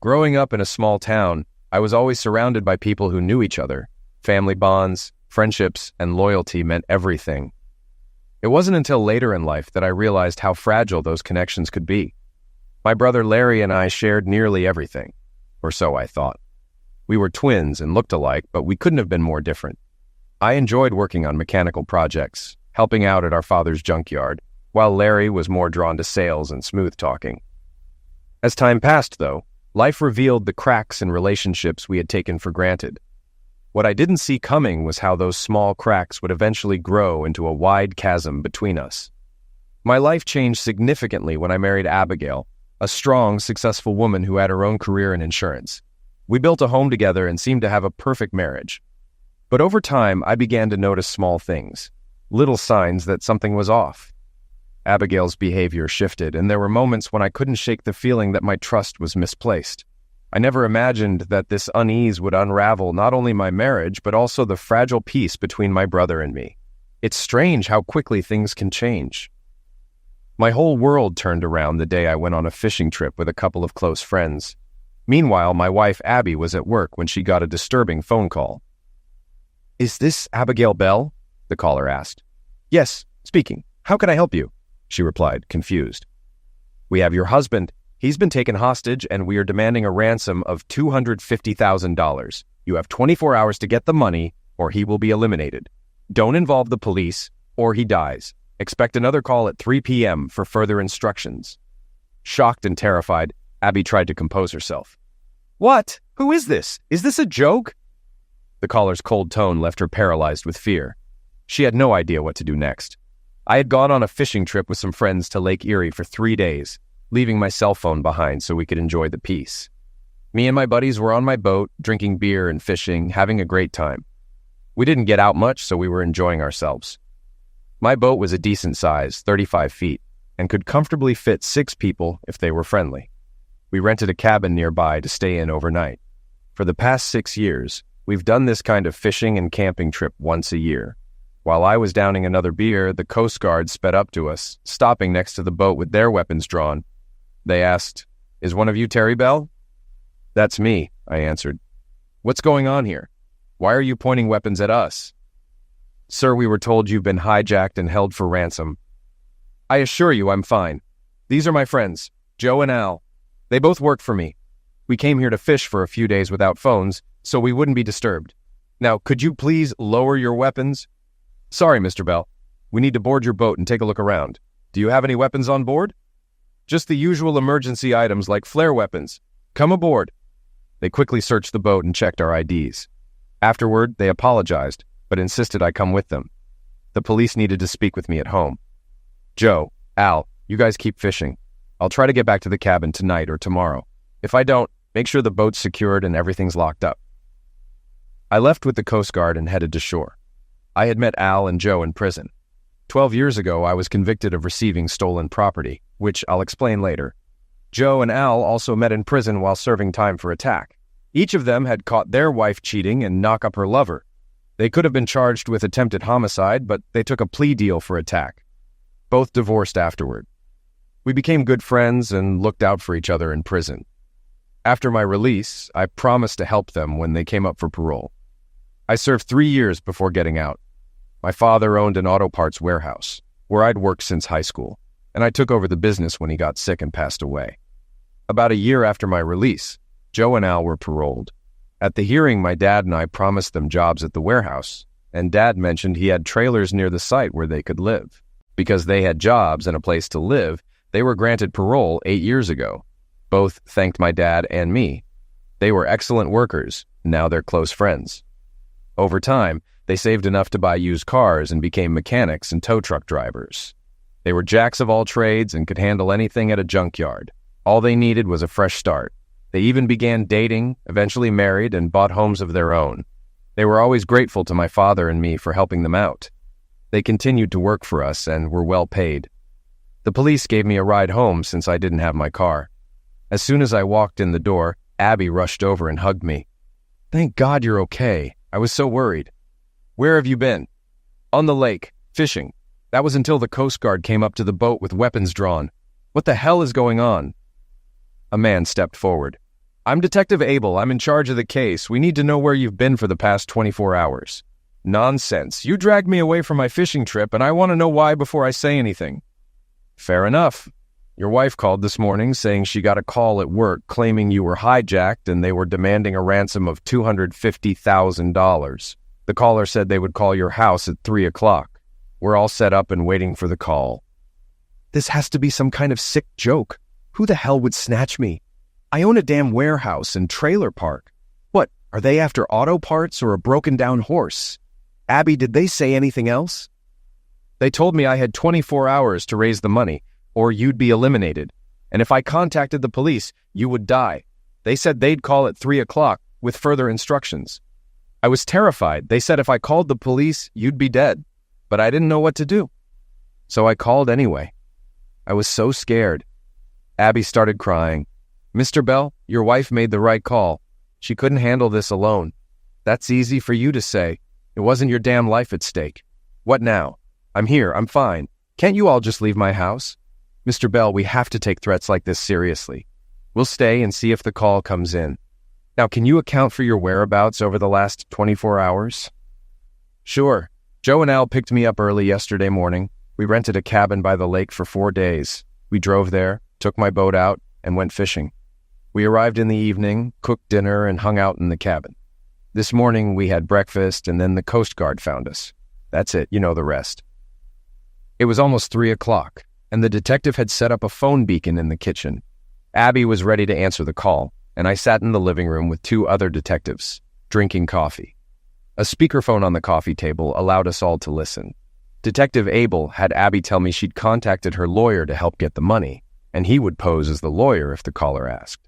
Growing up in a small town, I was always surrounded by people who knew each other. Family bonds, friendships, and loyalty meant everything. It wasn't until later in life that I realized how fragile those connections could be. My brother Larry and I shared nearly everything, or so I thought. We were twins and looked alike, but we couldn't have been more different. I enjoyed working on mechanical projects, helping out at our father's junkyard, while Larry was more drawn to sales and smooth talking. As time passed, though, life revealed the cracks in relationships we had taken for granted. What I didn't see coming was how those small cracks would eventually grow into a wide chasm between us. My life changed significantly when I married Abigail, a strong, successful woman who had her own career in insurance. We built a home together and seemed to have a perfect marriage. But over time, I began to notice small things, little signs that something was off. Abigail's behavior shifted, and there were moments when I couldn't shake the feeling that my trust was misplaced. I never imagined that this unease would unravel not only my marriage, but also the fragile peace between my brother and me. It's strange how quickly things can change. My whole world turned around the day I went on a fishing trip with a couple of close friends. Meanwhile, my wife Abby was at work when she got a disturbing phone call. "Is this Abigail Bell?" the caller asked. "Yes, speaking. How can I help you?" she replied, confused. "We have your husband. He's been taken hostage, and we are demanding a ransom of $250,000. You have 24 hours to get the money, or he will be eliminated. Don't involve the police, or he dies. Expect another call at 3 p.m. for further instructions." Shocked and terrified, Abby tried to compose herself. "What? Who is this? Is this a joke?" The caller's cold tone left her paralyzed with fear. She had no idea what to do next. I had gone on a fishing trip with some friends to Lake Erie for 3 days, leaving my cell phone behind so we could enjoy the peace. Me and my buddies were on my boat, drinking beer and fishing, having a great time. We didn't get out much, so we were enjoying ourselves. My boat was a decent size, 35 feet, and could comfortably fit 6 people if they were friendly. We rented a cabin nearby to stay in overnight. For the past 6 years, we've done this kind of fishing and camping trip once a year. While I was downing another beer, the Coast Guard sped up to us, stopping next to the boat with their weapons drawn. They asked, "Is one of you Terry Bell?" "That's me," I answered. "What's going on here? Why are you pointing weapons at us?" "Sir, we were told you've been hijacked and held for ransom." "I assure you I'm fine. These are my friends, Joe and Al. They both work for me. We came here to fish for a few days without phones, so we wouldn't be disturbed. Now, could you please lower your weapons?" "Sorry, Mr. Bell. We need to board your boat and take a look around. Do you have any weapons on board?" "Just the usual emergency items like flare weapons. Come aboard." They quickly searched the boat and checked our IDs. Afterward, they apologized, but insisted I come with them. The police needed to speak with me at home. "Joe, Al, you guys keep fishing. I'll try to get back to the cabin tonight or tomorrow. If I don't, make sure the boat's secured and everything's locked up." I left with the Coast Guard and headed to shore. I had met Al and Joe in prison. 12 years ago, I was convicted of receiving stolen property, which I'll explain later. Joe and Al also met in prison while serving time for attack. Each of them had caught their wife cheating and knock up her lover. They could have been charged with attempted homicide, but they took a plea deal for attack. Both divorced afterward. We became good friends and looked out for each other in prison. After my release, I promised to help them when they came up for parole. I served 3 years before getting out. My father owned an auto parts warehouse, where I'd worked since high school, and I took over the business when he got sick and passed away. About a year after my release, Joe and Al were paroled. At the hearing, my dad and I promised them jobs at the warehouse, and Dad mentioned he had trailers near the site where they could live. Because they had jobs and a place to live, they were granted parole 8 years ago. Both thanked my dad and me. They were excellent workers, now they're close friends. Over time, they saved enough to buy used cars and became mechanics and tow truck drivers. They were jacks of all trades and could handle anything at a junkyard. All they needed was a fresh start. They even began dating, eventually married, and bought homes of their own. They were always grateful to my father and me for helping them out. They continued to work for us and were well paid. The police gave me a ride home since I didn't have my car. As soon as I walked in the door, Abby rushed over and hugged me. "Thank God you're okay. I was so worried." "Where have you been?" "On the lake, fishing. That was until the Coast Guard came up to the boat with weapons drawn. What the hell is going on?" A man stepped forward. I'm Detective Abel. I'm in charge of the case. We need to know where you've been for the past 24 hours. Nonsense. You dragged me away from my fishing trip, and I want to know why before I say anything. Fair enough. Your wife called this morning saying she got a call at work claiming you were hijacked and they were demanding a ransom of $250,000. The caller said they would call your house at 3 o'clock. We're all set up and waiting for the call. This has to be some kind of sick joke. Who the hell would snatch me? I own a damn warehouse and trailer park. What, are they after auto parts or a broken-down horse? Abby, did they say anything else? They told me I had 24 hours to raise the money, or you'd be eliminated. And if I contacted the police, you would die. They said they'd call at 3 o'clock with further instructions. I was terrified. They said if I called the police, you'd be dead. But I didn't know what to do. So I called anyway. I was so scared. Abby started crying. Mr. Bell, your wife made the right call. She couldn't handle this alone. That's easy for you to say. It wasn't your damn life at stake. What now? I'm here. I'm fine. Can't you all just leave my house? Mr. Bell, we have to take threats like this seriously. We'll stay and see if the call comes in. Now, can you account for your whereabouts over the last 24 hours? Sure. Joe and Al picked me up early yesterday morning. We rented a cabin by the lake for 4 days. We drove there, took my boat out, and went fishing. We arrived in the evening, cooked dinner, and hung out in the cabin. This morning, we had breakfast, and then the Coast Guard found us. That's it. You know the rest. It was almost 3 o'clock, and the detective had set up a phone beacon in the kitchen. Abby was ready to answer the call, and I sat in the living room with 2 other detectives, drinking coffee. A speakerphone on the coffee table allowed us all to listen. Detective Abel had Abby tell me she'd contacted her lawyer to help get the money, and he would pose as the lawyer if the caller asked.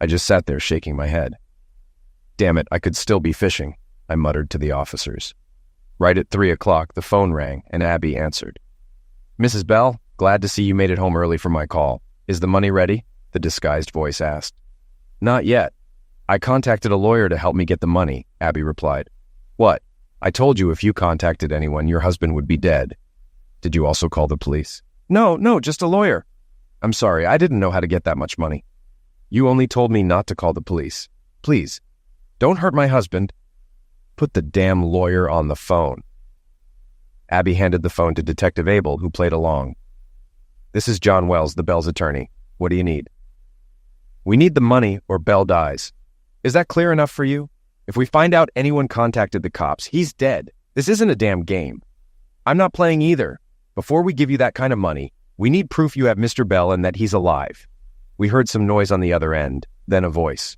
I just sat there shaking my head. Damn it, I could still be fishing, I muttered to the officers. Right at 3 o'clock, the phone rang, and Abby answered. Mrs. Bell, glad to see you made it home early for my call. Is the money ready? The disguised voice asked. Not yet. I contacted a lawyer to help me get the money, Abby replied. What? I told you if you contacted anyone, your husband would be dead. Did you also call the police? No, just a lawyer. I'm sorry, I didn't know how to get that much money. You only told me not to call the police. Please, don't hurt my husband. Put the damn lawyer on the phone. Abby handed the phone to Detective Abel, who played along. This is John Wells, the Bell's attorney. What do you need? We need the money or Bell dies. Is that clear enough for you? If we find out anyone contacted the cops, he's dead. This isn't a damn game. I'm not playing either. Before we give you that kind of money, we need proof you have Mr. Bell and that he's alive. We heard some noise on the other end, then a voice.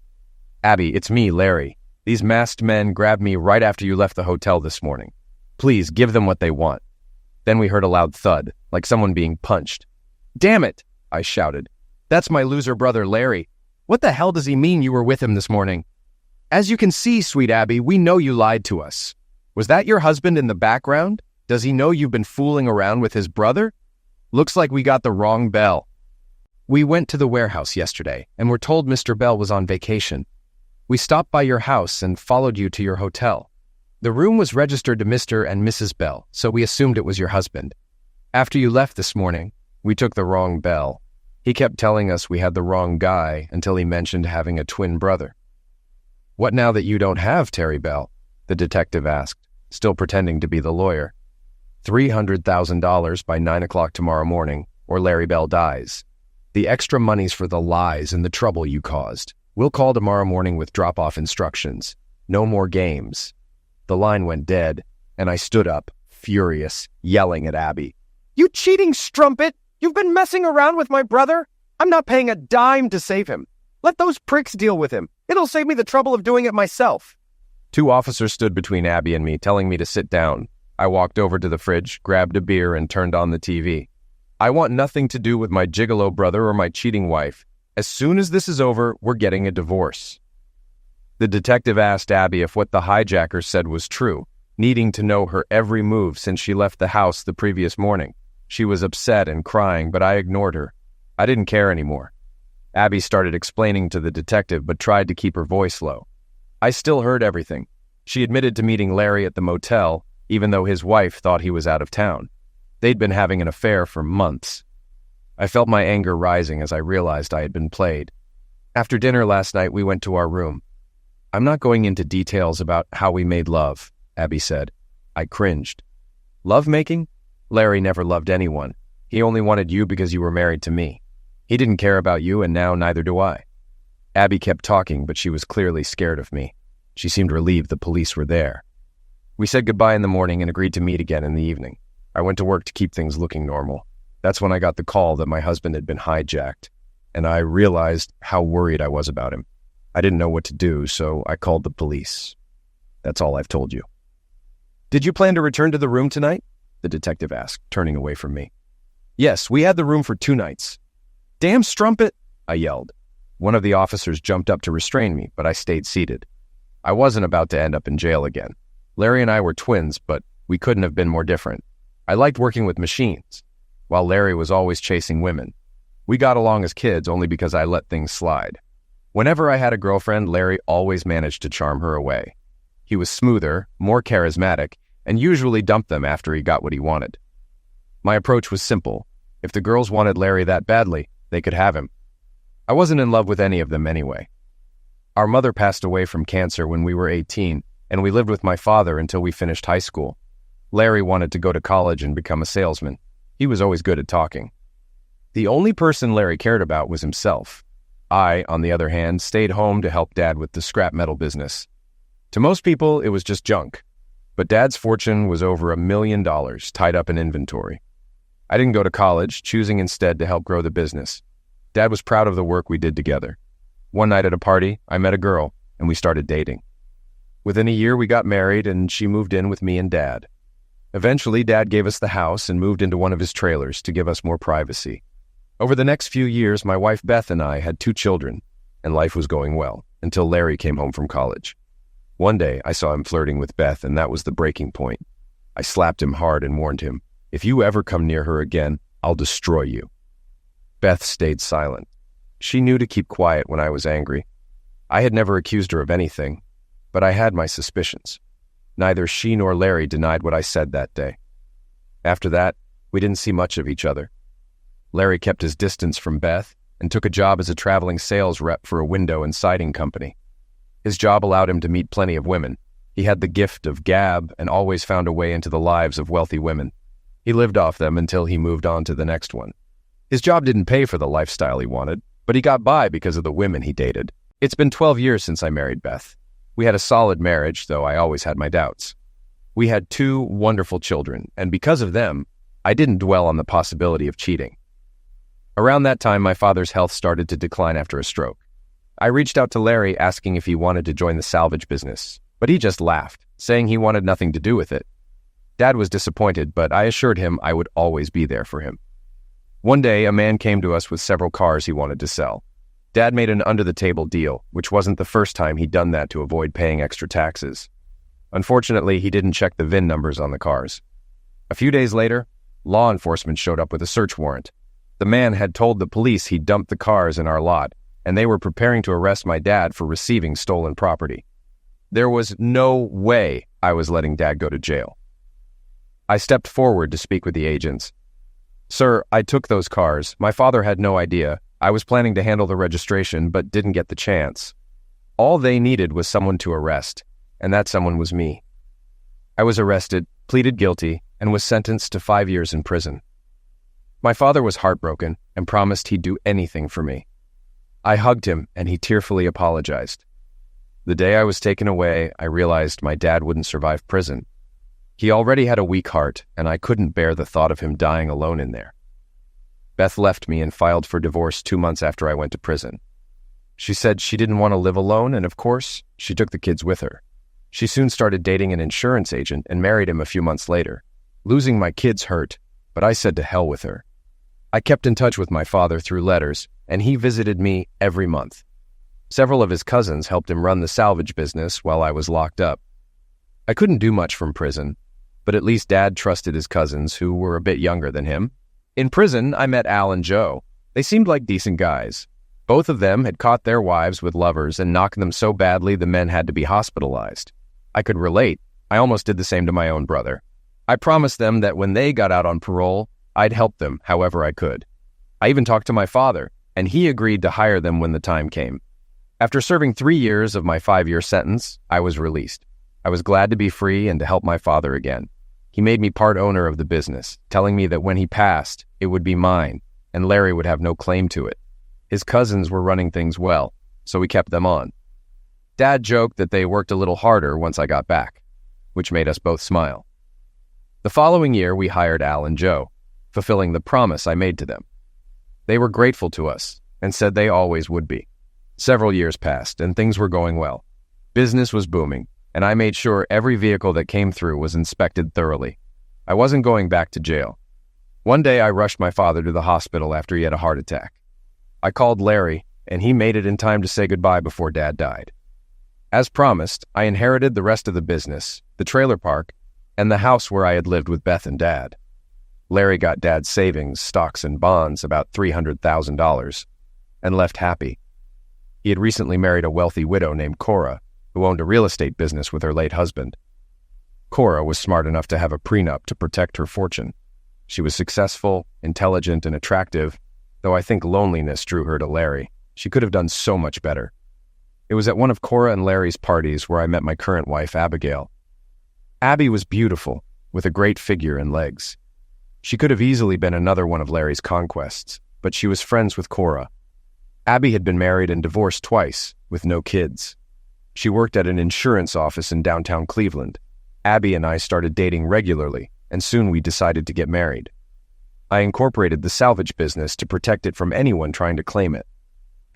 Abby, it's me, Larry. These masked men grabbed me right after you left the hotel this morning. Please, give them what they want. Then we heard a loud thud, like someone being punched. Damn it, I shouted. That's my loser brother, Larry. What the hell does he mean you were with him this morning? As you can see, sweet Abby, we know you lied to us. Was that your husband in the background? Does he know you've been fooling around with his brother? Looks like we got the wrong Bell. We went to the warehouse yesterday and were told Mr. Bell was on vacation. We stopped by your house and followed you to your hotel. The room was registered to Mr. and Mrs. Bell, so we assumed it was your husband. After you left this morning, we took the wrong Bell. He kept telling us we had the wrong guy until he mentioned having a twin brother. What now that you don't have Terry Bell? The detective asked, still pretending to be the lawyer. $300,000 by 9 o'clock tomorrow morning, or Larry Bell dies. The extra money's for the lies and the trouble you caused. We'll call tomorrow morning with drop-off instructions. No more games. The line went dead, and I stood up, furious, yelling at Abby. You cheating strumpet! You've been messing around with my brother? I'm not paying a dime to save him. Let those pricks deal with him. It'll save me the trouble of doing it myself. 2 officers stood between Abby and me, telling me to sit down. I walked over to the fridge, grabbed a beer, and turned on the TV. I want nothing to do with my gigolo brother or my cheating wife. As soon as this is over, we're getting a divorce. The detective asked Abby if what the hijacker said was true, needing to know her every move since she left the house the previous morning. She was upset and crying, but I ignored her. I didn't care anymore. Abby started explaining to the detective, but tried to keep her voice low. I still heard everything. She admitted to meeting Larry at the motel, even though his wife thought he was out of town. They'd been having an affair for months. I felt my anger rising as I realized I had been played. After dinner last night, we went to our room. I'm not going into details about how we made love, Abby said. I cringed. Love-making? Larry never loved anyone. He only wanted you because you were married to me. He didn't care about you, and now neither do I. Abby kept talking, but she was clearly scared of me. She seemed relieved the police were there. We said goodbye in the morning and agreed to meet again in the evening. I went to work to keep things looking normal. That's when I got the call that my husband had been hijacked, and I realized how worried I was about him. I didn't know what to do, so I called the police. That's all I've told you. Did you plan to return to the room tonight? The detective asked, turning away from me. Yes, we had the room for 2 nights. Damn strumpet, I yelled. One of the officers jumped up to restrain me, but I stayed seated. I wasn't about to end up in jail again. Larry and I were twins, but we couldn't have been more different. I liked working with machines, while Larry was always chasing women. We got along as kids only because I let things slide. Whenever I had a girlfriend, Larry always managed to charm her away. He was smoother, more charismatic, and usually dumped them after he got what he wanted. My approach was simple. If the girls wanted Larry that badly, they could have him. I wasn't in love with any of them anyway. Our mother passed away from cancer when we were 18, and we lived with my father until we finished high school. Larry wanted to go to college and become a salesman. He was always good at talking. The only person Larry cared about was himself. I, on the other hand, stayed home to help Dad with the scrap metal business. To most people, it was just junk. But Dad's fortune was over $1 million tied up in inventory. I didn't go to college, choosing instead to help grow the business. Dad was proud of the work we did together. One night at a party, I met a girl, and we started dating. Within a year, we got married, and she moved in with me and Dad. Eventually, Dad gave us the house and moved into one of his trailers to give us more privacy. Over the next few years, my wife Beth and I had 2 children, and life was going well, until Larry came home from college. One day, I saw him flirting with Beth, and that was the breaking point. I slapped him hard and warned him, "If you ever come near her again, I'll destroy you." Beth stayed silent. She knew to keep quiet when I was angry. I had never accused her of anything, but I had my suspicions. Neither she nor Larry denied what I said that day. After that, we didn't see much of each other. Larry kept his distance from Beth and took a job as a traveling sales rep for a window and siding company. His job allowed him to meet plenty of women. He had the gift of gab and always found a way into the lives of wealthy women. He lived off them until he moved on to the next one. His job didn't pay for the lifestyle he wanted, but he got by because of the women he dated. It's been 12 years since I married Beth. We had a solid marriage, though I always had my doubts. We had 2 wonderful children, and because of them, I didn't dwell on the possibility of cheating. Around that time, my father's health started to decline after a stroke. I reached out to Larry asking if he wanted to join the salvage business, but he just laughed, saying he wanted nothing to do with it. Dad was disappointed, but I assured him I would always be there for him. One day, a man came to us with several cars he wanted to sell. Dad made an under-the-table deal, which wasn't the first time he'd done that to avoid paying extra taxes. Unfortunately, he didn't check the VIN numbers on the cars. A few days later, law enforcement showed up with a search warrant. The man had told the police he'd dumped the cars in our lot, and they were preparing to arrest my dad for receiving stolen property. There was no way I was letting Dad go to jail. I stepped forward to speak with the agents. "Sir, I took those cars. My father had no idea. I was planning to handle the registration, but didn't get the chance. All they needed was someone to arrest, and that someone was me. I was arrested, pleaded guilty, and was sentenced to 5 years in prison. My father was heartbroken and promised he'd do anything for me. I hugged him, and he tearfully apologized. The day I was taken away, I realized my dad wouldn't survive prison. He already had a weak heart, and I couldn't bear the thought of him dying alone in there. Beth left me and filed for divorce 2 months after I went to prison. She said she didn't want to live alone, and of course, she took the kids with her. She soon started dating an insurance agent and married him a few months later. Losing my kids hurt, but I said to hell with her. I kept in touch with my father through letters, and he visited me every month. Several of his cousins helped him run the salvage business while I was locked up. I couldn't do much from prison, but at least Dad trusted his cousins who were a bit younger than him. In prison, I met Al and Joe. They seemed like decent guys. Both of them had caught their wives with lovers and knocked them so badly the men had to be hospitalized. I could relate. I almost did the same to my own brother. I promised them that when they got out on parole, I'd help them however I could. I even talked to my father, and he agreed to hire them when the time came. After serving 3 years of my 5-year sentence, I was released. I was glad to be free and to help my father again. He made me part owner of the business, telling me that when he passed, it would be mine, and Larry would have no claim to it. His cousins were running things well, so we kept them on. Dad joked that they worked a little harder once I got back, which made us both smile. The following year, we hired Al and Joe, fulfilling the promise I made to them. They were grateful to us and said they always would be. Several years passed, and things were going well. Business was booming, and I made sure every vehicle that came through was inspected thoroughly. I wasn't going back to jail. One day, I rushed my father to the hospital after he had a heart attack. I called Larry, and he made it in time to say goodbye before Dad died. As promised, I inherited the rest of the business, the trailer park, and the house where I had lived with Beth and Dad. Larry got Dad's savings, stocks, and bonds, about $300,000, and left happy. He had recently married a wealthy widow named Cora, who owned a real estate business with her late husband. Cora was smart enough to have a prenup to protect her fortune. She was successful, intelligent, and attractive, though I think loneliness drew her to Larry. She could have done so much better. It was at one of Cora and Larry's parties where I met my current wife, Abigail. Abby was beautiful, with a great figure and legs. She could have easily been another one of Larry's conquests, but she was friends with Cora. Abby had been married and divorced twice, with no kids. She worked at an insurance office in downtown Cleveland. Abby and I started dating regularly, and soon we decided to get married. I incorporated the salvage business to protect it from anyone trying to claim it.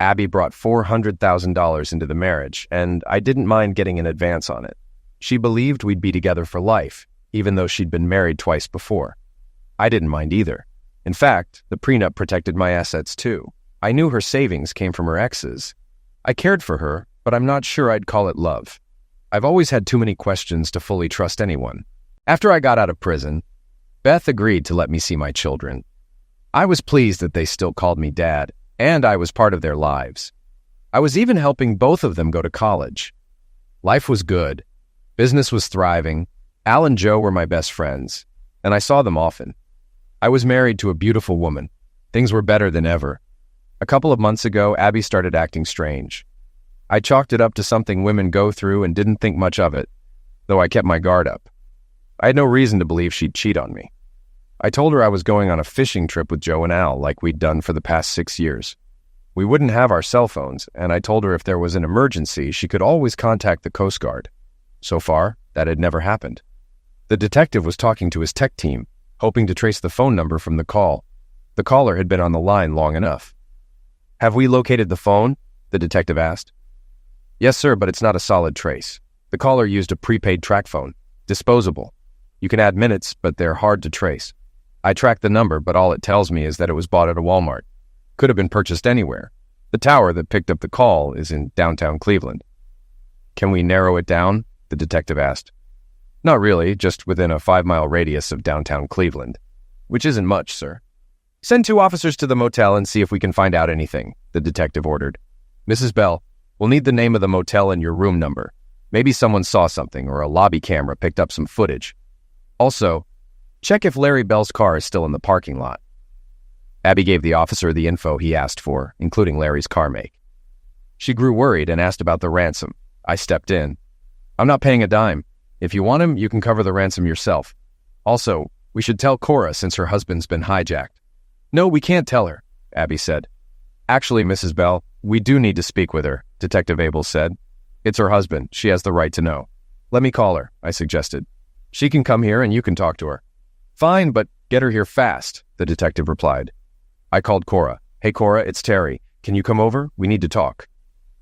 Abby brought $400,000 into the marriage, and I didn't mind getting an advance on it. She believed we'd be together for life, even though she'd been married twice before. I didn't mind either. In fact, the prenup protected my assets too. I knew her savings came from her exes. I cared for her, but I'm not sure I'd call it love. I've always had too many questions to fully trust anyone. After I got out of prison, Beth agreed to let me see my children. I was pleased that they still called me Dad, and I was part of their lives. I was even helping both of them go to college. Life was good. Business was thriving. Al and Joe were my best friends, and I saw them often. I was married to a beautiful woman. Things were better than ever. A couple of months ago, Abby started acting strange. I chalked it up to something women go through and didn't think much of it, though I kept my guard up. I had no reason to believe she'd cheat on me. I told her I was going on a fishing trip with Joe and Al like we'd done for the past 6 years. We wouldn't have our cell phones, and I told her if there was an emergency, she could always contact the Coast Guard. So far, that had never happened. The detective was talking to his tech team, hoping to trace the phone number from the call. The caller had been on the line long enough. "Have we located the phone?" the detective asked. "Yes, sir, but it's not a solid trace. The caller used a prepaid track phone, disposable. You can add minutes, but they're hard to trace. I tracked the number, but all it tells me is that it was bought at a Walmart. Could have been purchased anywhere. The tower that picked up the call is in downtown Cleveland." "Can we narrow it down?" the detective asked. "Not really, just within a 5-mile radius of downtown Cleveland." "Which isn't much, sir." "Send 2 officers to the motel and see if we can find out anything," the detective ordered. "Mrs. Bell, we'll need the name of the motel and your room number. Maybe someone saw something or a lobby camera picked up some footage. Also, check if Larry Bell's car is still in the parking lot." Abby gave the officer the info he asked for, including Larry's car make. She grew worried and asked about the ransom. I stepped in. "I'm not paying a dime. If you want him, you can cover the ransom yourself. Also, we should tell Cora since her husband's been hijacked." "No, we can't tell her," Abby said. "Actually, Mrs. Bell, we do need to speak with her," Detective Abel said. "It's her husband. She has the right to know." "Let me call her," I suggested. "She can come here and you can talk to her." "Fine, but get her here fast," the detective replied. I called Cora. "Hey, Cora, it's Terry. Can you come over? We need to talk."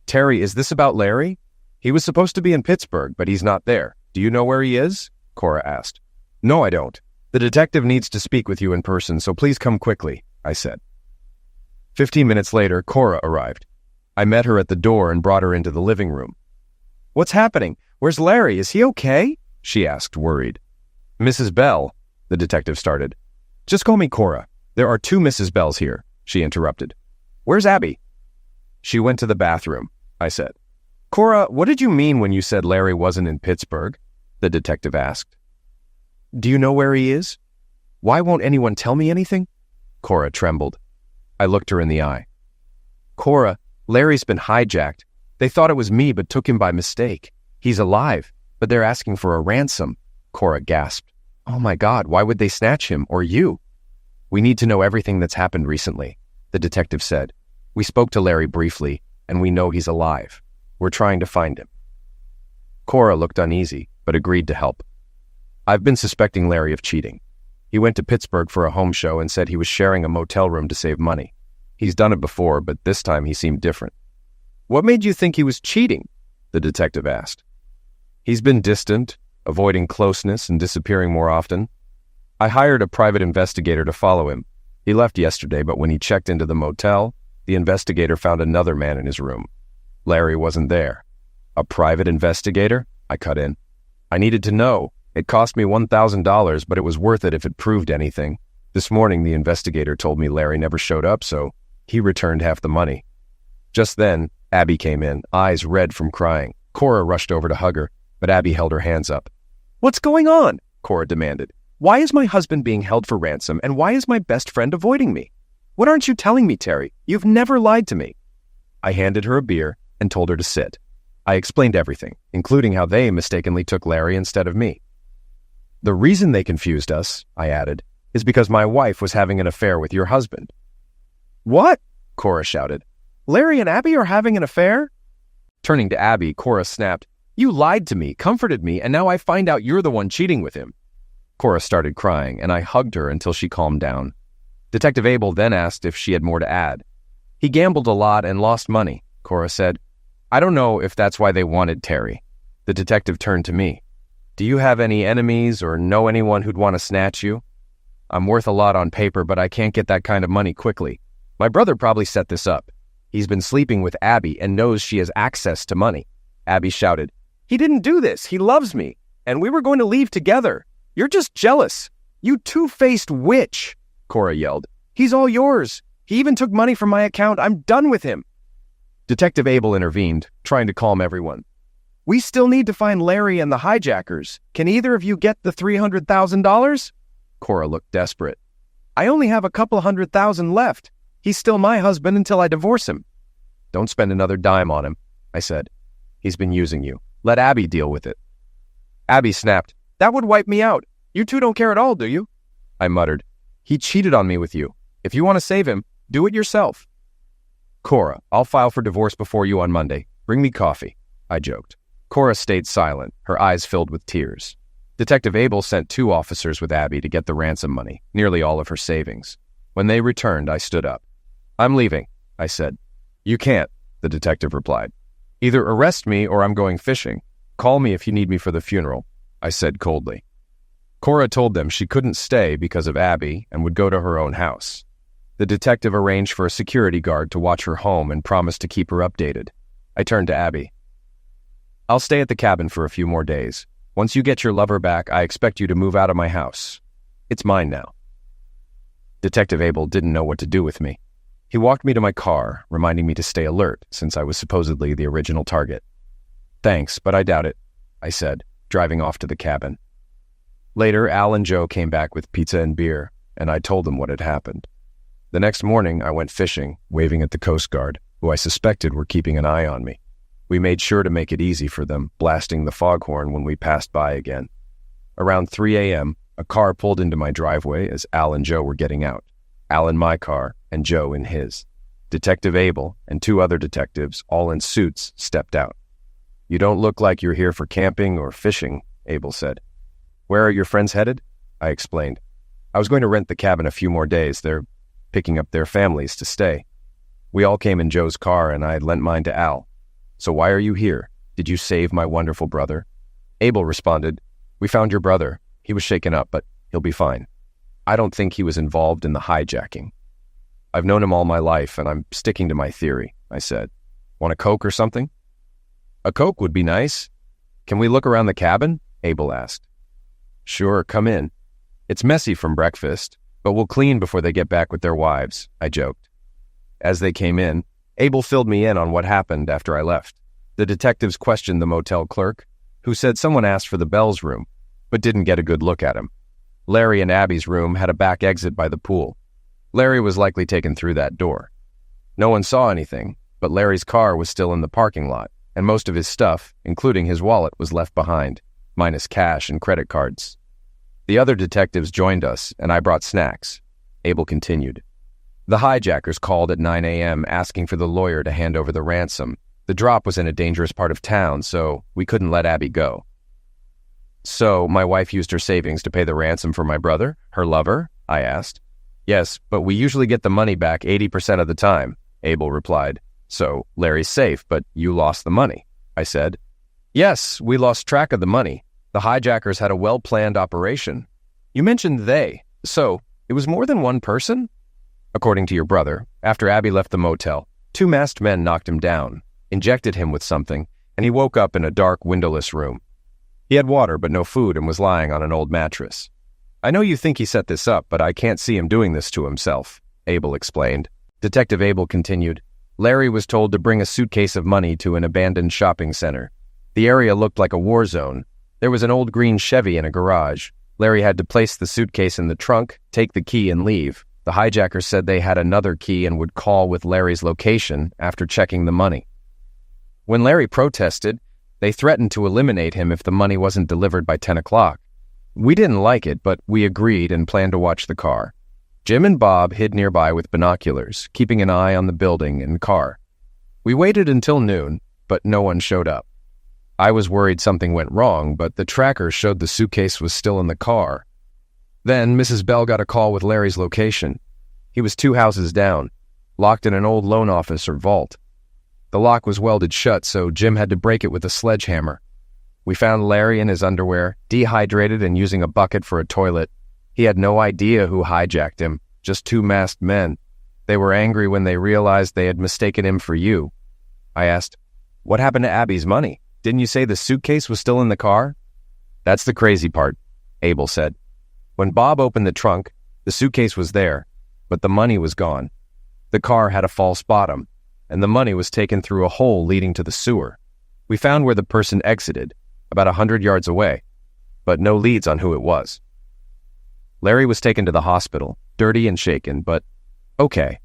"Terry, is this about Larry? He was supposed to be in Pittsburgh, but he's not there. Do you know where he is?" Cora asked. "No, I don't. The detective needs to speak with you in person, so please come quickly," I said. 15 minutes later, Cora arrived. I met her at the door and brought her into the living room. "What's happening? Where's Larry? Is he okay?" she asked, worried. "Mrs. Bell," the detective started. "Just call me Cora. There are 2 Mrs. Bells here," she interrupted. "Where's Abby?" "She went to the bathroom," I said. "Cora, what did you mean when you said Larry wasn't in Pittsburgh?" the detective asked. "Do you know where he is? Why won't anyone tell me anything?" Cora trembled. I looked her in the eye. "Cora, Larry's been hijacked. They thought it was me but took him by mistake. He's alive, but they're asking for a ransom, Cora gasped. Oh my God, why would they snatch him, or you? We need to know everything that's happened recently, the detective said. We spoke to Larry briefly, and we know he's alive. We're trying to find him. Cora looked uneasy, but agreed to help. I've been suspecting Larry of cheating. He went to Pittsburgh for a home show and said he was sharing a motel room to save money. He's done it before, but this time he seemed different. What made you think he was cheating? The detective asked. He's been distant, avoiding closeness and disappearing more often. I hired a private investigator to follow him. He left yesterday, but when he checked into the motel, the investigator found another man in his room. Larry wasn't there. A private investigator? I cut in. I needed to know. It cost me $1,000, but it was worth it if it proved anything. This morning, the investigator told me Larry never showed up, so he returned half the money. Just then, Abby came in, eyes red from crying. Cora rushed over to hug her, but Abby held her hands up. What's going on? Cora demanded. Why is my husband being held for ransom, and why is my best friend avoiding me? What aren't you telling me, Terry? You've never lied to me. I handed her a beer and told her to sit. I explained everything, including how they mistakenly took Larry instead of me. The reason they confused us, I added, is because my wife was having an affair with your husband. What? Cora shouted. Larry and Abby are having an affair? Turning to Abby, Cora snapped, You lied to me, comforted me, and now I find out you're the one cheating with him. Cora started crying, and I hugged her until she calmed down. Detective Abel then asked if she had more to add. He gambled a lot and lost money, Cora said. I don't know if that's why they wanted Terry. The detective turned to me. Do you have any enemies or know anyone who'd want to snatch you? I'm worth a lot on paper, but I can't get that kind of money quickly. My brother probably set this up. He's been sleeping with Abby and knows she has access to money. Abby shouted, He didn't do this. He loves me. And we were going to leave together. You're just jealous. You two-faced witch, Cora yelled. He's all yours. He even took money from my account. I'm done with him. Detective Abel intervened, trying to calm everyone. We still need to find Larry and the hijackers. Can either of you get the $300,000? Cora looked desperate. I only have a couple $100,000 left. He's still my husband until I divorce him. Don't spend another dime on him, I said. He's been using you. Let Abby deal with it. Abby snapped. That would wipe me out. You two don't care at all, do you? I muttered. He cheated on me with you. If you want to save him, do it yourself. Cora, I'll file for divorce before you on Monday. Bring me coffee, I joked. Cora stayed silent, her eyes filled with tears. Detective Abel sent 2 officers with Abby to get the ransom money, nearly all of her savings. When they returned, I stood up. I'm leaving, I said. You can't, the detective replied. Either arrest me or I'm going fishing. Call me if you need me for the funeral, I said coldly. Cora told them she couldn't stay because of Abby and would go to her own house. The detective arranged for a security guard to watch her home and promised to keep her updated. I turned to Abby. I'll stay at the cabin for a few more days. Once you get your lover back, I expect you to move out of my house. It's mine now. Detective Abel didn't know what to do with me. He walked me to my car, reminding me to stay alert since I was supposedly the original target. Thanks, but I doubt it, I said, driving off to the cabin. Later, Al and Joe came back with pizza and beer, and I told them what had happened. The next morning, I went fishing, waving at the Coast Guard, who I suspected were keeping an eye on me. We made sure to make it easy for them, blasting the foghorn when we passed by again. Around 3 a.m., a car pulled into my driveway as Al and Joe were getting out. Al in my car and Joe in his. Detective Abel and 2 other detectives, all in suits, stepped out. You don't look like you're here for camping or fishing, Abel said. Where are your friends headed? I explained. I was going to rent the cabin a few more days. They're picking up their families to stay. We all came in Joe's car and I lent mine to Al. So why are you here? Did you save my wonderful brother? Abel responded, We found your brother. He was shaken up, but he'll be fine. I don't think he was involved in the hijacking. I've known him all my life, and I'm sticking to my theory, I said. Want a Coke or something? A Coke would be nice. Can we look around the cabin? Abel asked. Sure, come in. It's messy from breakfast, but we'll clean before they get back with their wives, I joked. As they came in, Abel filled me in on what happened after I left. The detectives questioned the motel clerk, who said someone asked for the Bell's room, but didn't get a good look at him. Larry and Abby's room had a back exit by the pool. Larry was likely taken through that door. No one saw anything, but Larry's car was still in the parking lot, and most of his stuff, including his wallet, was left behind, minus cash and credit cards. The other detectives joined us, and I brought snacks. Abel continued. The hijackers called at 9 a.m. asking for the lawyer to hand over the ransom. The drop was in a dangerous part of town, so we couldn't let Abby go. So, my wife used her savings to pay the ransom for my brother, her lover? I asked. Yes, but we usually get the money back 80% of the time, Abel replied. So, Larry's safe, but you lost the money, I said. Yes, we lost track of the money. The hijackers had a well-planned operation. You mentioned they, so it was more than one person? According to your brother, after Abby left the motel, 2 masked men knocked him down, injected him with something, and he woke up in a dark, windowless room. He had water but no food and was lying on an old mattress. I know you think he set this up, but I can't see him doing this to himself, Abel explained. Detective Abel continued. Larry was told to bring a suitcase of money to an abandoned shopping center. The area looked like a war zone. There was an old green Chevy in a garage. Larry had to place the suitcase in the trunk, take the key, and leave. The hijackers said they had another key and would call with Larry's location after checking the money. When Larry protested, they threatened to eliminate him if the money wasn't delivered by 10 o'clock. We didn't like it, but we agreed and planned to watch the car. Jim and Bob hid nearby with binoculars, keeping an eye on the building and car. We waited until noon, but no one showed up. I was worried something went wrong, but the tracker showed the suitcase was still in the car. Then Mrs. Bell got a call with Larry's location. He was 2 houses down, locked in an old loan office or vault. The lock was welded shut, so Jim had to break it with a sledgehammer. We found Larry in his underwear, dehydrated and using a bucket for a toilet. He had no idea who hijacked him, just 2 masked men. They were angry when they realized they had mistaken him for you. I asked, what happened to Abby's money? Didn't you say the suitcase was still in the car? That's the crazy part, Abel said. When Bob opened the trunk, the suitcase was there, but the money was gone. The car had a false bottom, and the money was taken through a hole leading to the sewer. We found where the person exited, about 100 yards away, but no leads on who it was. Larry was taken to the hospital, dirty and shaken, but okay.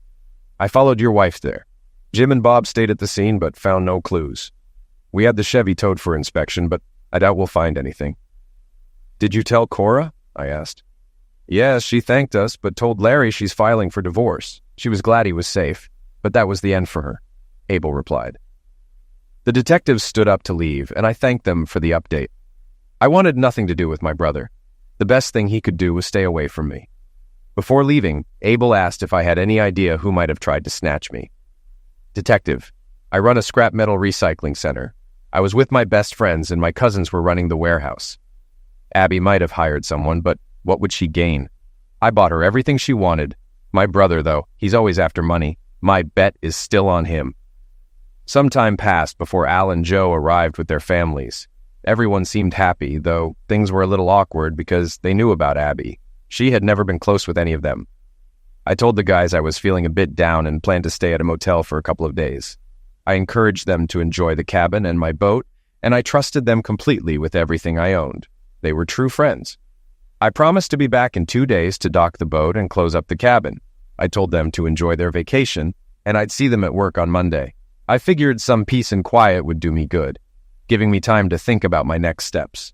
I followed your wife there. Jim and Bob stayed at the scene but found no clues. We had the Chevy towed for inspection, but I doubt we'll find anything. Did you tell Cora? I asked. Yes, she thanked us, but told Larry she's filing for divorce. She was glad he was safe, but that was the end for her, Abel replied. The detectives stood up to leave, and I thanked them for the update. I wanted nothing to do with my brother. The best thing he could do was stay away from me. Before leaving, Abel asked if I had any idea who might have tried to snatch me. Detective, I run a scrap metal recycling center. I was with my best friends, and my cousins were running the warehouse. Abby might have hired someone, but what would she gain? I bought her everything she wanted. My brother, though, he's always after money. My bet is still on him. Some time passed before Al and Joe arrived with their families. Everyone seemed happy, though things were a little awkward because they knew about Abby. She had never been close with any of them. I told the guys I was feeling a bit down and planned to stay at a motel for a couple of days. I encouraged them to enjoy the cabin and my boat, and I trusted them completely with everything I owned. They were true friends. I promised to be back in 2 days to dock the boat and close up the cabin. I told them to enjoy their vacation, and I'd see them at work on Monday. I figured some peace and quiet would do me good, giving me time to think about my next steps.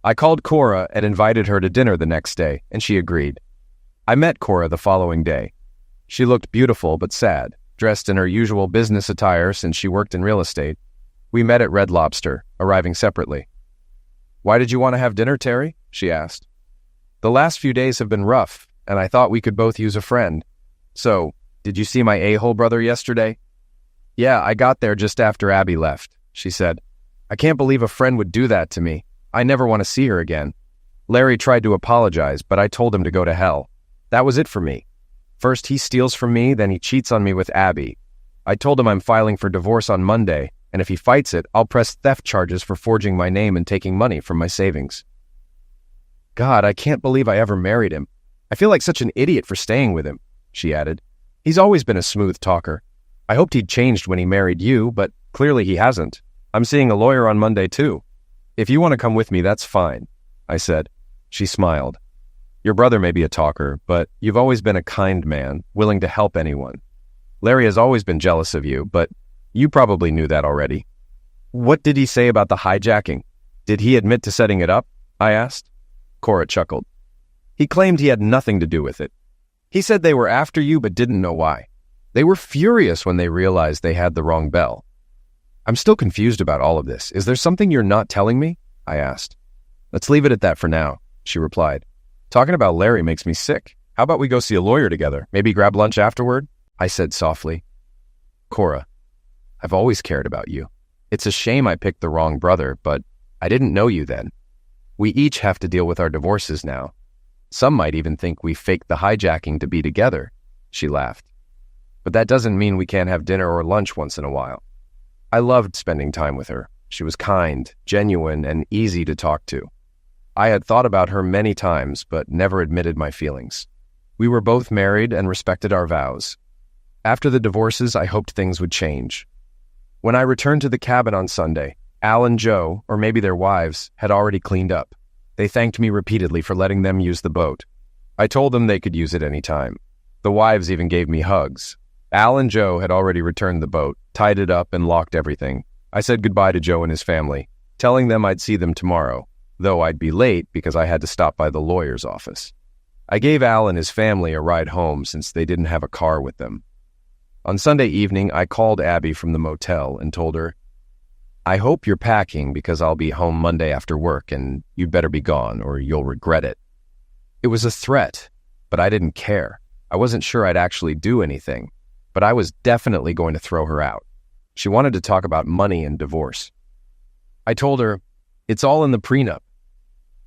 I called Cora and invited her to dinner the next day, and she agreed. I met Cora the following day. She looked beautiful but sad, dressed in her usual business attire since she worked in real estate. We met at Red Lobster, arriving separately. Why did you want to have dinner, Terry? She asked. The last few days have been rough, and I thought we could both use a friend. So, did you see my a-hole brother yesterday? Yeah, I got there just after Abby left, she said. I can't believe a friend would do that to me. I never want to see her again. Larry tried to apologize, but I told him to go to hell. That was it for me. First he steals from me, then he cheats on me with Abby. I told him I'm filing for divorce on Monday, and if he fights it, I'll press theft charges for forging my name and taking money from my savings. God, I can't believe I ever married him. I feel like such an idiot for staying with him, she added. He's always been a smooth talker. I hoped he'd changed when he married you, but clearly he hasn't. I'm seeing a lawyer on Monday, too. If you want to come with me, that's fine, I said. She smiled. Your brother may be a talker, but you've always been a kind man, willing to help anyone. Larry has always been jealous of you, but You probably knew that already. What did he say about the hijacking? Did he admit to setting it up? I asked. Cora chuckled. He claimed he had nothing to do with it. He said they were after you but didn't know why. They were furious when they realized they had the wrong bell. I'm still confused about all of this. Is there something you're not telling me? I asked. Let's leave it at that for now, she replied. Talking about Larry makes me sick. How about we go see a lawyer together? Maybe grab lunch afterward? I said softly. Cora, I've always cared about you. It's a shame I picked the wrong brother, but I didn't know you then. We each have to deal with our divorces now. Some might even think we faked the hijacking to be together, she laughed. But that doesn't mean we can't have dinner or lunch once in a while. I loved spending time with her. She was kind, genuine, and easy to talk to. I had thought about her many times, but never admitted my feelings. We were both married and respected our vows. After the divorces, I hoped things would change. When I returned to the cabin on Sunday, Al and Joe, or maybe their wives, had already cleaned up. They thanked me repeatedly for letting them use the boat. I told them they could use it any time. The wives even gave me hugs. Al and Joe had already returned the boat, tied it up, and locked everything. I said goodbye to Joe and his family, telling them I'd see them tomorrow, though I'd be late because I had to stop by the lawyer's office. I gave Al and his family a ride home since they didn't have a car with them. On Sunday evening, I called Abby from the motel and told her, I hope you're packing because I'll be home Monday after work and you'd better be gone or you'll regret it. It was a threat, but I didn't care. I wasn't sure I'd actually do anything, but I was definitely going to throw her out. She wanted to talk about money and divorce. I told her, it's all in the prenup.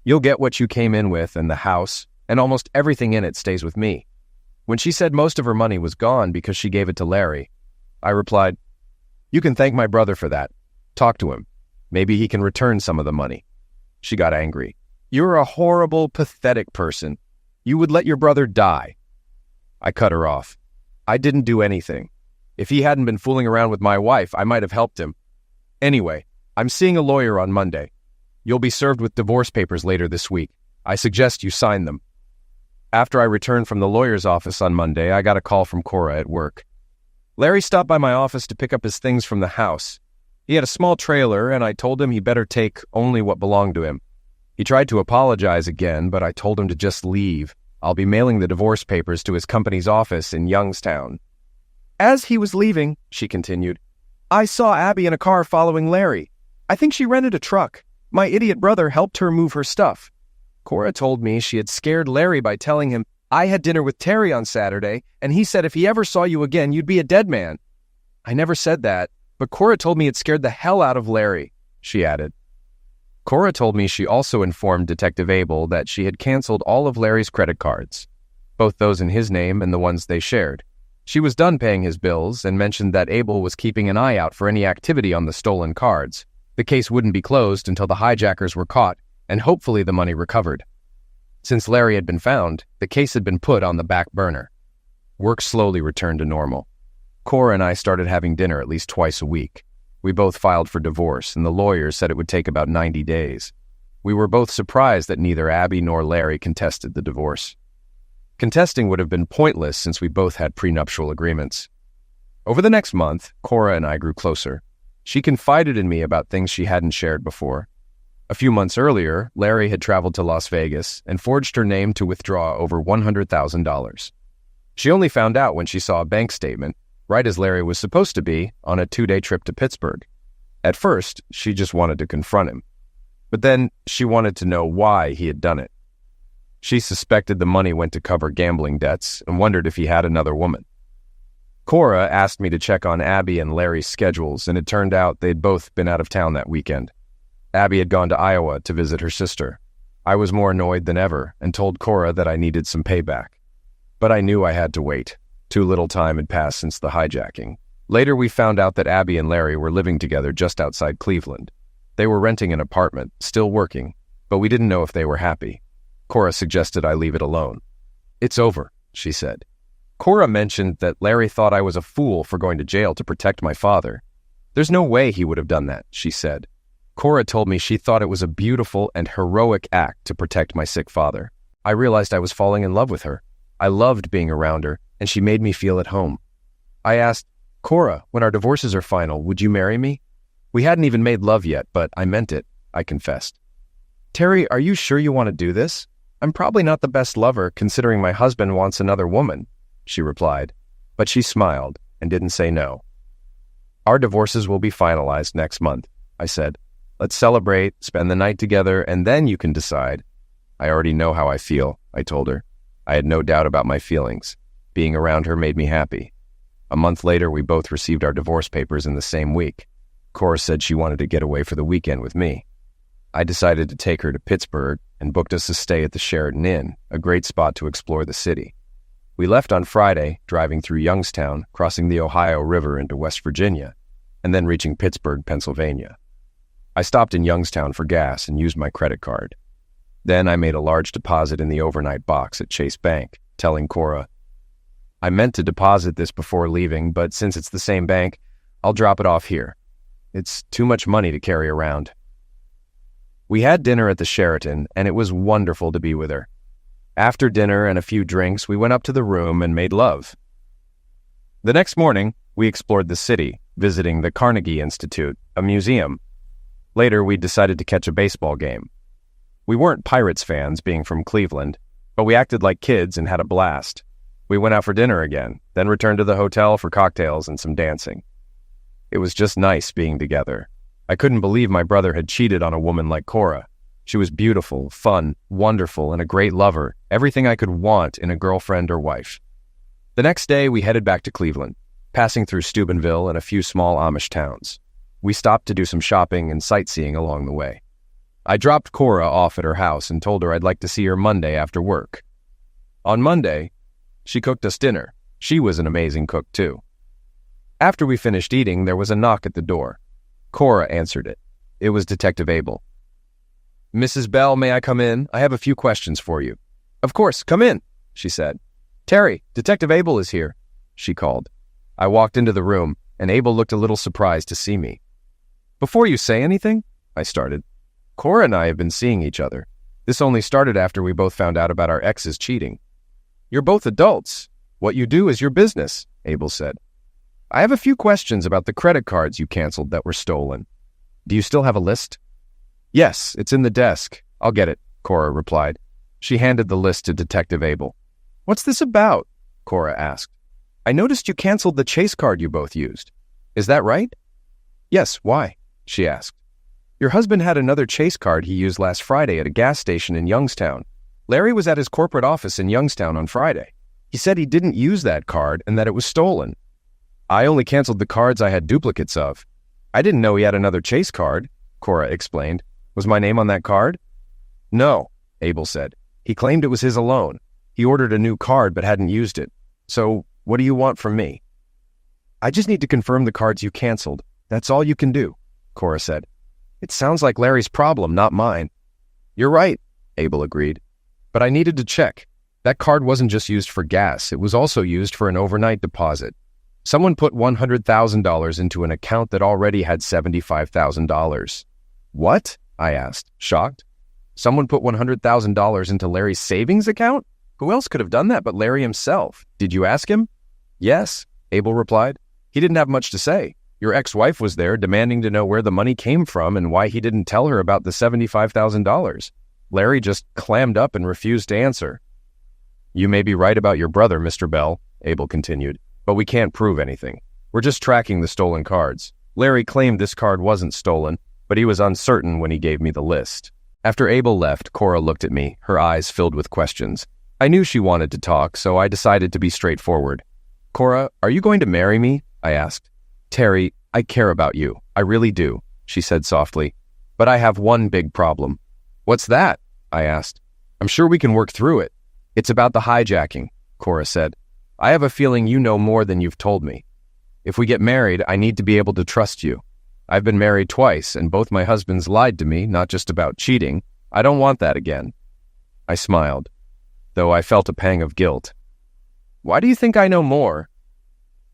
You'll get what you came in with and the house, and almost everything in it stays with me. When she said most of her money was gone because she gave it to Larry, I replied, you can thank my brother for that. Talk to him. Maybe he can return some of the money. She got angry. You're a horrible, pathetic person. You would let your brother die. I cut her off. I didn't do anything. If he hadn't been fooling around with my wife, I might have helped him. Anyway, I'm seeing a lawyer on Monday. You'll be served with divorce papers later this week. I suggest you sign them. After I returned from the lawyer's office on Monday, I got a call from Cora at work. Larry stopped by my office to pick up his things from the house. He had a small trailer, and I told him he better take only what belonged to him. He tried to apologize again, but I told him to just leave. I'll be mailing the divorce papers to his company's office in Youngstown. As he was leaving, she continued, I saw Abby in a car following Larry. I think she rented a truck. My idiot brother helped her move her stuff. Cora told me she had scared Larry by telling him, I had dinner with Terry on Saturday, and he said if he ever saw you again, you'd be a dead man. I never said that, but Cora told me it scared the hell out of Larry, she added. Cora told me she also informed Detective Abel that she had canceled all of Larry's credit cards, both those in his name and the ones they shared. She was done paying his bills and mentioned that Abel was keeping an eye out for any activity on the stolen cards. The case wouldn't be closed until the hijackers were caught and hopefully the money recovered. Since Larry had been found, the case had been put on the back burner. Work slowly returned to normal. Cora and I started having dinner at least twice a week. We both filed for divorce, and the lawyers said it would take about 90 days. We were both surprised that neither Abby nor Larry contested the divorce. Contesting would have been pointless since we both had prenuptial agreements. Over the next month, Cora and I grew closer. She confided in me about things she hadn't shared before. A few months earlier, Larry had traveled to Las Vegas and forged her name to withdraw over $100,000. She only found out when she saw a bank statement, right as Larry was supposed to be on a 2-day trip to Pittsburgh. At first, she just wanted to confront him. But then she wanted to know why he had done it. She suspected the money went to cover gambling debts and wondered if he had another woman. Cora asked me to check on Abby and Larry's schedules, and it turned out they'd both been out of town that weekend. Abby had gone to Iowa to visit her sister. I was more annoyed than ever and told Cora that I needed some payback. But I knew I had to wait. Too little time had passed since the hijacking. Later, we found out that Abby and Larry were living together just outside Cleveland. They were renting an apartment, still working, but we didn't know if they were happy. Cora suggested I leave it alone. It's over, she said. Cora mentioned that Larry thought I was a fool for going to jail to protect my father. There's no way he would have done that, she said. Cora told me she thought it was a beautiful and heroic act to protect my sick father. I realized I was falling in love with her. I loved being around her, and she made me feel at home. I asked, Cora, when our divorces are final, would you marry me? We hadn't even made love yet, but I meant it, I confessed. Terry, are you sure you want to do this? I'm probably not the best lover, considering my husband wants another woman, she replied, but she smiled and didn't say no. Our divorces will be finalized next month, I said. Let's celebrate, spend the night together, and then you can decide. I already know how I feel, I told her. I had no doubt about my feelings. Being around her made me happy. A month later, we both received our divorce papers in the same week. Cora said she wanted to get away for the weekend with me. I decided to take her to Pittsburgh and booked us a stay at the Sheraton Inn, a great spot to explore the city. We left on Friday, driving through Youngstown, crossing the Ohio River into West Virginia, and then reaching Pittsburgh, Pennsylvania. I stopped in Youngstown for gas and used my credit card. Then I made a large deposit in the overnight box at Chase Bank, telling Cora, I meant to deposit this before leaving, but since it's the same bank, I'll drop it off here. It's too much money to carry around. We had dinner at the Sheraton, and it was wonderful to be with her. After dinner and a few drinks, we went up to the room and made love. The next morning, we explored the city, visiting the Carnegie Institute, a museum. Later, we decided to catch a baseball game. We weren't Pirates fans, being from Cleveland, but we acted like kids and had a blast. We went out for dinner again, then returned to the hotel for cocktails and some dancing. It was just nice being together. I couldn't believe my brother had cheated on a woman like Cora. She was beautiful, fun, wonderful, and a great lover, everything I could want in a girlfriend or wife. The next day, we headed back to Cleveland, passing through Steubenville and a few small Amish towns. We stopped to do some shopping and sightseeing along the way. I dropped Cora off at her house and told her I'd like to see her Monday after work. On Monday, she cooked us dinner. She was an amazing cook, too. After we finished eating, there was a knock at the door. Cora answered it. It was Detective Abel. Mrs. Bell, may I come in? I have a few questions for you. Of course, come in, she said. Terry, Detective Abel is here, she called. I walked into the room, and Abel looked a little surprised to see me. Before you say anything, I started. Cora and I have been seeing each other. This only started after we both found out about our exes cheating. You're both adults. What you do is your business, Abel said. I have a few questions about the credit cards you canceled that were stolen. Do you still have a list? Yes, it's in the desk. I'll get it, Cora replied. She handed the list to Detective Abel. What's this about? Cora asked. I noticed you canceled the Chase card you both used. Is that right? Yes, why? She asked. Your husband had another Chase card he used last Friday at a gas station in Youngstown. Larry was at his corporate office in Youngstown on Friday. He said he didn't use that card and that it was stolen. I only canceled the cards I had duplicates of. I didn't know he had another Chase card, Cora explained. Was my name on that card? No, Abel said. He claimed it was his alone. He ordered a new card but hadn't used it. So, what do you want from me? I just need to confirm the cards you canceled. That's all you can do, Cora said. It sounds like Larry's problem, not mine. You're right, Abel agreed. But I needed to check. That card wasn't just used for gas. It was also used for an overnight deposit. Someone put $100,000 into an account that already had $75,000. What? I asked, shocked. Someone put $100,000 into Larry's savings account? Who else could have done that but Larry himself? Did you ask him? Yes, Abel replied. He didn't have much to say. Your ex-wife was there demanding to know where the money came from and why he didn't tell her about the $75,000. Larry just clammed up and refused to answer. You may be right about your brother, Mr. Bell, Abel continued, but we can't prove anything. We're just tracking the stolen cards. Larry claimed this card wasn't stolen, but he was uncertain when he gave me the list. After Abel left, Cora looked at me, her eyes filled with questions. I knew she wanted to talk, so I decided to be straightforward. Cora, are you going to marry me? I asked. Terry, I care about you. I really do, she said softly. But I have one big problem. What's that? I asked. I'm sure we can work through it. It's about the hijacking, Cora said. I have a feeling you know more than you've told me. If we get married, I need to be able to trust you. I've been married twice, and both my husbands lied to me, not just about cheating. I don't want that again. I smiled, though I felt a pang of guilt. Why do you think I know more?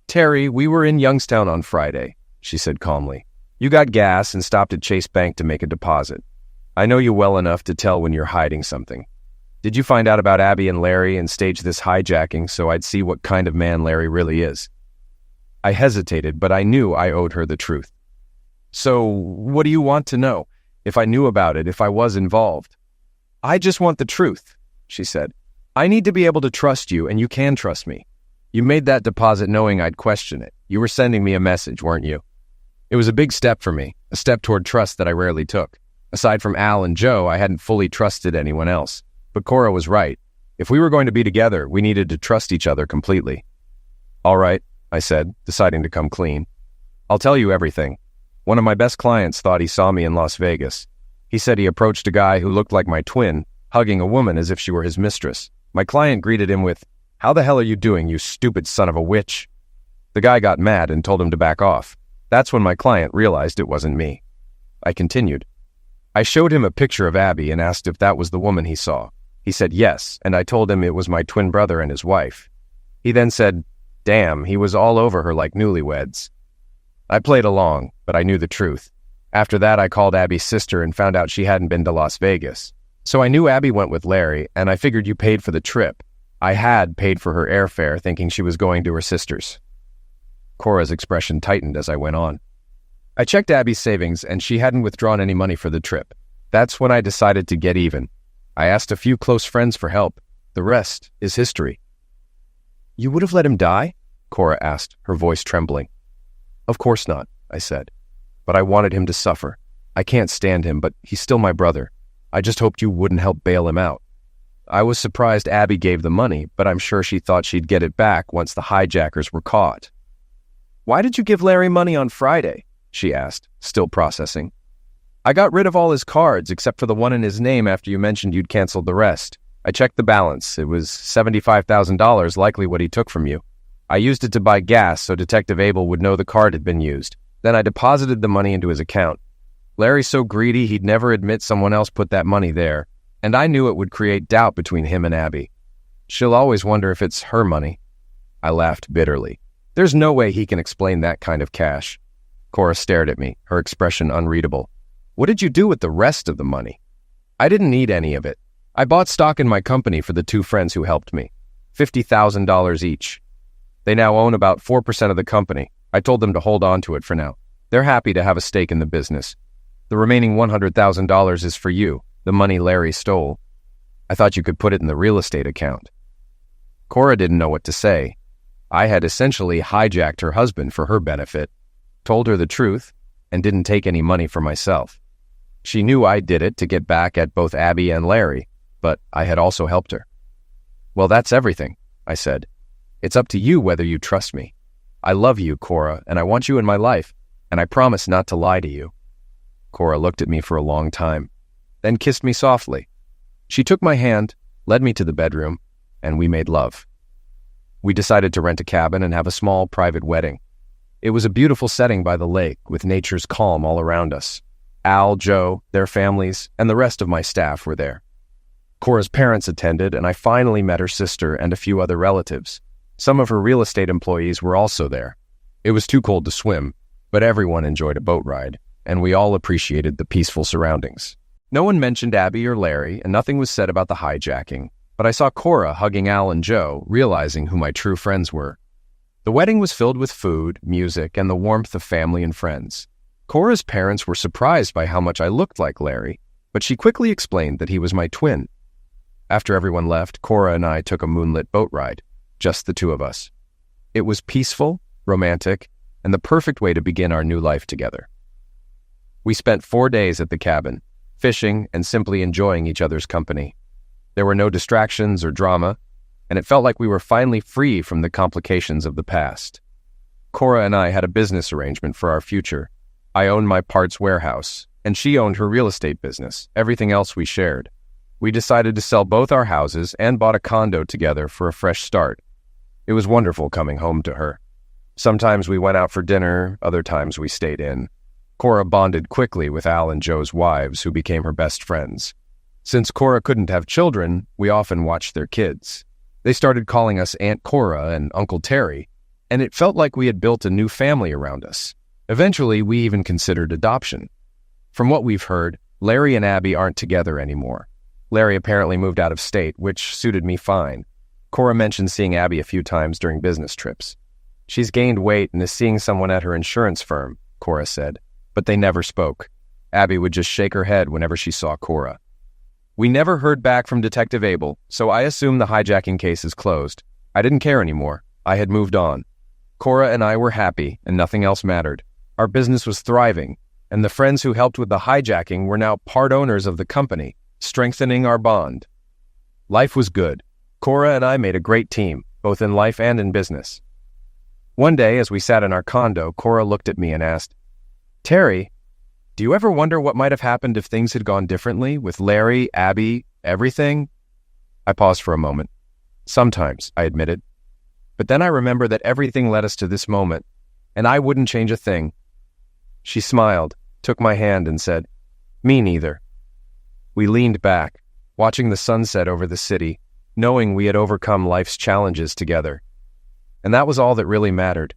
Terry, we were in Youngstown on Friday, she said calmly. You got gas and stopped at Chase Bank to make a deposit. I know you well enough to tell when you're hiding something. Did you find out about Abby and Larry and stage this hijacking so I'd see what kind of man Larry really is? I hesitated, but I knew I owed her the truth. So, what do you want to know? If I knew about it, if I was involved? I just want the truth, she said. I need to be able to trust you, and you can trust me. You made that deposit knowing I'd question it. You were sending me a message, weren't you? It was a big step for me, a step toward trust that I rarely took. Aside from Al and Joe, I hadn't fully trusted anyone else. But Cora was right. If we were going to be together, we needed to trust each other completely. All right, I said, deciding to come clean. I'll tell you everything. One of my best clients thought he saw me in Las Vegas. He said he approached a guy who looked like my twin, hugging a woman as if she were his mistress. My client greeted him with, "How the hell are you doing, you stupid son of a witch?" The guy got mad and told him to back off. That's when my client realized it wasn't me. I continued. I showed him a picture of Abby and asked if that was the woman he saw. He said yes, and I told him it was my twin brother and his wife. He then said, damn, he was all over her like newlyweds. I played along, but I knew the truth. After that, I called Abby's sister and found out she hadn't been to Las Vegas. So I knew Abby went with Larry, and I figured you paid for the trip. I had paid for her airfare, thinking she was going to her sister's. Cora's expression tightened as I went on. I checked Abby's savings, and she hadn't withdrawn any money for the trip. That's when I decided to get even. I asked a few close friends for help. The rest is history. You would have let him die? Cora asked, her voice trembling. Of course not, I said. But I wanted him to suffer. I can't stand him, but he's still my brother. I just hoped you wouldn't help bail him out. I was surprised Abby gave the money, but I'm sure she thought she'd get it back once the hijackers were caught. Why did you give Larry money on Friday? She asked, still processing. I got rid of all his cards except for the one in his name after you mentioned you'd canceled the rest. I checked the balance. It was $75,000, likely what he took from you. I used it to buy gas so Detective Abel would know the card had been used. Then I deposited the money into his account. Larry's so greedy he'd never admit someone else put that money there, and I knew it would create doubt between him and Abby. She'll always wonder if it's her money. I laughed bitterly. There's no way he can explain that kind of cash. Cora stared at me, her expression unreadable. What did you do with the rest of the money? I didn't need any of it. I bought stock in my company for the two friends who helped me. $50,000 each. They now own about 4% of the company. I told them to hold on to it for now. They're happy to have a stake in the business. The remaining $100,000 is for you, the money Larry stole. I thought you could put it in the real estate account. Cora didn't know what to say. I had essentially hijacked her husband for her benefit, told her the truth, and didn't take any money for myself. She knew I did it to get back at both Abby and Larry, but I had also helped her. Well, that's everything, I said. It's up to you whether you trust me. I love you, Cora, and I want you in my life, and I promise not to lie to you. Cora looked at me for a long time, then kissed me softly. She took my hand, led me to the bedroom, and we made love. We decided to rent a cabin and have a small private wedding. It was a beautiful setting by the lake, with nature's calm all around us. Al, Joe, their families, and the rest of my staff were there. Cora's parents attended, and I finally met her sister and a few other relatives. Some of her real estate employees were also there. It was too cold to swim, but everyone enjoyed a boat ride, and we all appreciated the peaceful surroundings. No one mentioned Abby or Larry, and nothing was said about the hijacking, but I saw Cora hugging Al and Joe, realizing who my true friends were. The wedding was filled with food, music, and the warmth of family and friends. Cora's parents were surprised by how much I looked like Larry, but she quickly explained that he was my twin. After everyone left, Cora and I took a moonlit boat ride, just the two of us. It was peaceful, romantic, and the perfect way to begin our new life together. We spent 4 days at the cabin, fishing and simply enjoying each other's company. There were no distractions or drama, and it felt like we were finally free from the complications of the past. Cora and I had a business arrangement for our future. I owned my parts warehouse, and she owned her real estate business. Everything else we shared. We decided to sell both our houses and bought a condo together for a fresh start. It was wonderful coming home to her. Sometimes we went out for dinner, other times we stayed in. Cora bonded quickly with Al and Joe's wives, who became her best friends. Since Cora couldn't have children, we often watched their kids. They started calling us Aunt Cora and Uncle Terry, and it felt like we had built a new family around us. Eventually, we even considered adoption. From what we've heard, Larry and Abby aren't together anymore. Larry apparently moved out of state, which suited me fine. Cora mentioned seeing Abby a few times during business trips. She's gained weight and is seeing someone at her insurance firm, Cora said, but they never spoke. Abby would just shake her head whenever she saw Cora. We never heard back from Detective Abel, so I assumed the hijacking case is closed. I didn't care anymore. I had moved on. Cora and I were happy, and nothing else mattered. Our business was thriving, and the friends who helped with the hijacking were now part owners of the company, strengthening our bond. Life was good. Cora and I made a great team, both in life and in business. One day, as we sat in our condo, Cora looked at me and asked, "Terry, do you ever wonder what might have happened if things had gone differently with Larry, Abby, everything?" I paused for a moment. Sometimes, I admitted. But then I remember that everything led us to this moment, and I wouldn't change a thing. She smiled, took my hand, and said, "Me neither." We leaned back, watching the sunset over the city, knowing we had overcome life's challenges together. And that was all that really mattered.